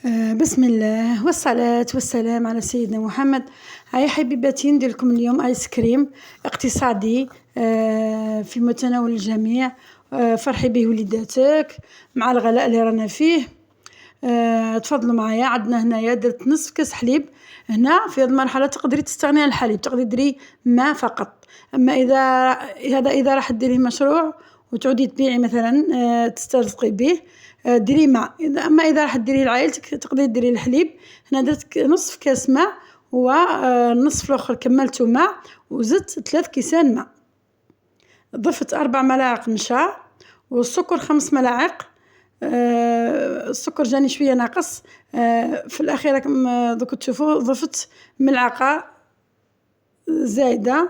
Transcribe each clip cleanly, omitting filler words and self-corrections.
بسم الله والصلاة والسلام على سيدنا محمد. هاي حبيباتي ندير لكم اليوم آيس كريم اقتصادي في متناول الجميع. فرحي به وليداتك مع الغلاء اللي رانا فيه. تفضلوا معايا. عندنا هنايا درت نصف كاس حليب. هنا في هذه المرحلة تقدري تستغني عن الحليب، تقدري ديري ماء فقط. اما اذا راح ديري مشروع وتعودي تبيعي مثلا تسترزقي به، ديري ماء. اما اذا راح ديريه لعائلتك تقدري ديري الحليب. هنا درت نصف كاس ماء، والنصف الاخر كملته ماء، وزدت 3 كيسان ماء. ضفت 4 ملاعق نشا، والسكر 5 ملاعق. السكر جاني شويه ناقص. في الاخير دوك تشوفوا ضفت ملعقه زايده.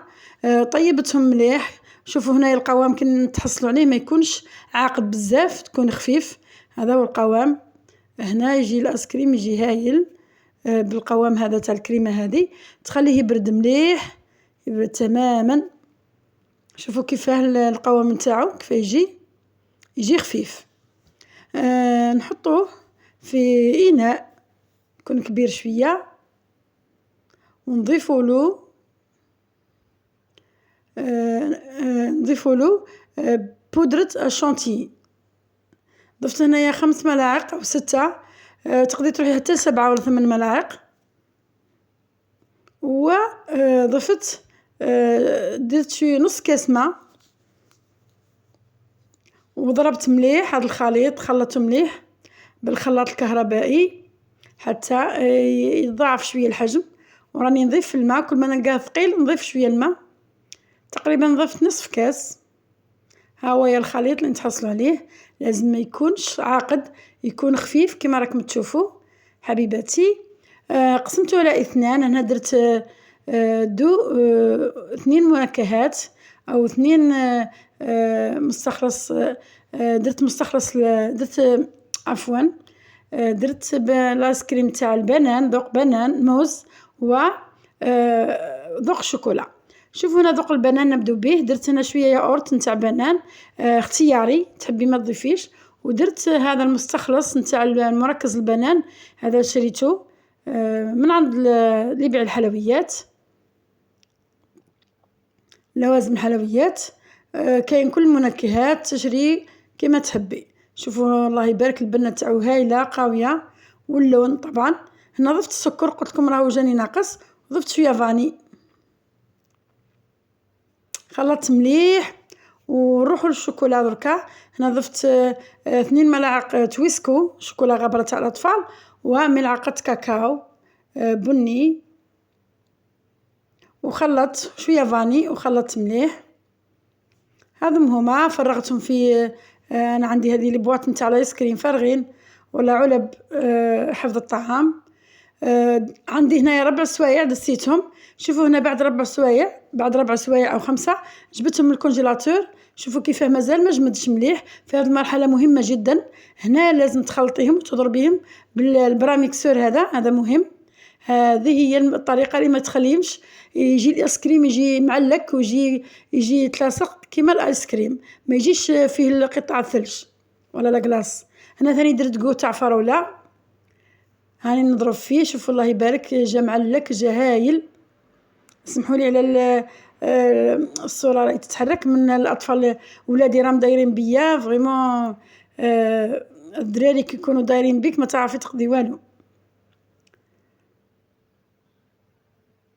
طيبتهم مليح. شوفوا هنا القوام كي تحصلوا عليه ما يكونش عاقد بزاف، تكون خفيف. هذا هو القوام. هنا يجي الايس كريم يجي هايل بالقوام هذا تاع الكريمه هذه. تخليه يبرد مليح، يبرد تماما. شوفوا كيفاه القوام نتاعو كيف يجي خفيف. نحطوه في إناء يكون كبير شوية، ونضيفوا له بودرة الشانتي. ضفت هنايا 5 ملاعق أو 6. تقدري تروحي حتى 7 ولا 8 ملاعق. وضفت درت شوية نص كاس ماء، وضربت مليح هذا الخليط. خلطته مليح بالخلاط الكهربائي حتى يضاعف شويه الحجم. وراني نضيف الماء، كل ما نلقاه ثقيل نضيف شويه الماء. تقريبا ضفت نصف كاس. ها هو الخليط اللي نتحصلوا عليه. لازم ما يكونش عاقد، يكون خفيف كما راكم تشوفوا حبيباتي. قسمته على 2. انا درت 2 منكهات او 2 مستخلص. درت مستخلص درت عفوا درت الايس كريم تاع البنان، ذوق بنان موز، و ذوق شوكولا. شوفوا هنا ذوق البنان نبدو به. درت هنا شويه ياغورت نتاع بنان اختياري، تحبي ما تضيفيش. ودرت هذا المستخلص نتاع المركز البنان، هذا شريته من عند اللي يبيع الحلويات، لوازم الحلويات. كاين كل المنكهات تشري كما تحبي. شوفوا الله يبارك، البنه تاعو هايله قاويه، واللون طبعا. هنا ضفت السكر، قلت لكم راهو جاني ناقص. ضفت شويه فاني. خلطت مليح. ونروحوا للشوكولا دركا. هنا ضفت 2 ملاعق تويسكو شوكولا غابره تاع الاطفال، وملعقه كاكاو بني، وخلطت شويه فاني وخلطت مليح. هذم هما فرغتهم في انا عندي هذه البواط نتاع الايس كريم فارغين، ولا علب حفظ الطعام. عندي هنايا 4 سوايع دسيتهم. شوفوا هنا بعد 4 سوايع، بعد 4 سوايع او 5 جبتهم من الكونجيلاتور. شوفوا كيفاه مازال ما جمدش مليح. في هذه المرحله مهمه جدا. هنا لازم تخلطيهم وتضربيهم بالبراميكسور. هذا مهم. هذه هي الطريقه اللي ما تخليهمش يجي الايس كريم يجي معلك ويجي يتلاصق كيما الايس كريم، ما يجيش فيه قطع الثلج ولا لاكلاص. هنا ثاني درت كو تاع فراوله، هاني نضرب فيه. شوفوا الله يبارك جا معلك، جا هايل. اسمحوا لي على الصوره راهي تتحرك من الاطفال. ولادي راهم دايرين بيا فريمون. الدراري كي يكونوا دايرين بيك ما تعرفي تقضي والو.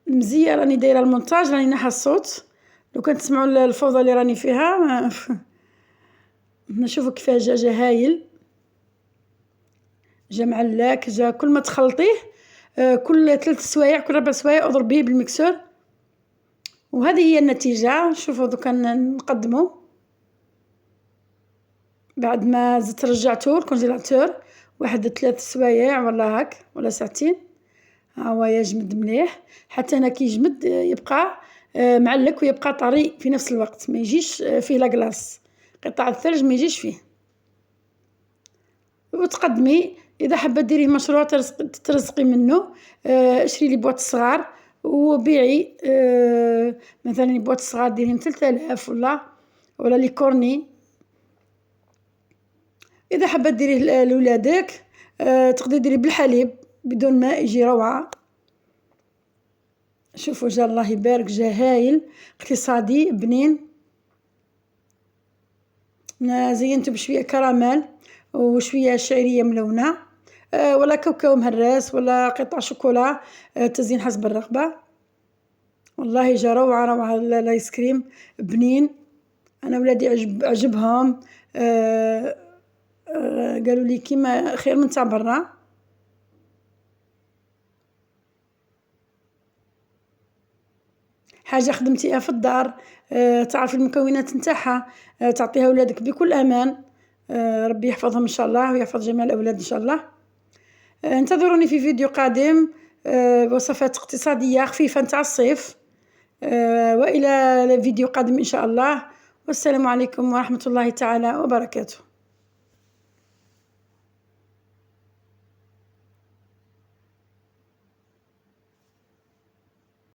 مزيه راني دايره المونتاج، راني نحى الصوت. لو كان تسمعوا الفوضى اللي راني فيها. نشوفوا كيفاه جا هايل، جا معلك، جا كل ما تخلطيه كل 3 سوايع كل 4 سوايع اضربيه بالمكسور. وهذه هي النتيجة. شوفوا دوكا نقدموا بعد ما زدت رجعته الكونجيلاتور واحد 3 سوايع ولا هاك ولا ساعتين. ها هو يجمد مليح حتى هنا كي يجمد يبقى معلك ويبقى طري في نفس الوقت، ما يجيش فيه لاكلاص، قطع الثلج ما يجيش فيه. وتقدمي اذا حابه ديريه مشروع ترزقي منه. اشري لي بواط صغار وبيعي. مثلا بواط صغار ديريهم 3000 ولا لي كورني. اذا حابه ديريه لولادك تقدري ديري بالحليب بدون ماء، يجي روعة. شوفوا جا الله يبارك، جا هايل اقتصادي بنين. زينته بشوية كراميل وشوية شعرية ملونة، ولا كاوكاو مهراس ولا قطع شوكولا، تزيين حسب الرغبة. والله جا روعة روعة الايس كريم بنين. انا ولادي عجبهم، قالوا لي كيما خير من تاع برا. حاجة خدمتيها في الدار، تعرفي المكونات نتاعها، تعطيها ولادك بكل امان. ربي يحفظهم ان شاء الله ويحفظ جميع الاولاد ان شاء الله. انتظروني في فيديو قادم، وصفات اقتصادية خفيفة نتاع الصيف، والى فيديو قادم ان شاء الله. والسلام عليكم ورحمة الله تعالى وبركاته.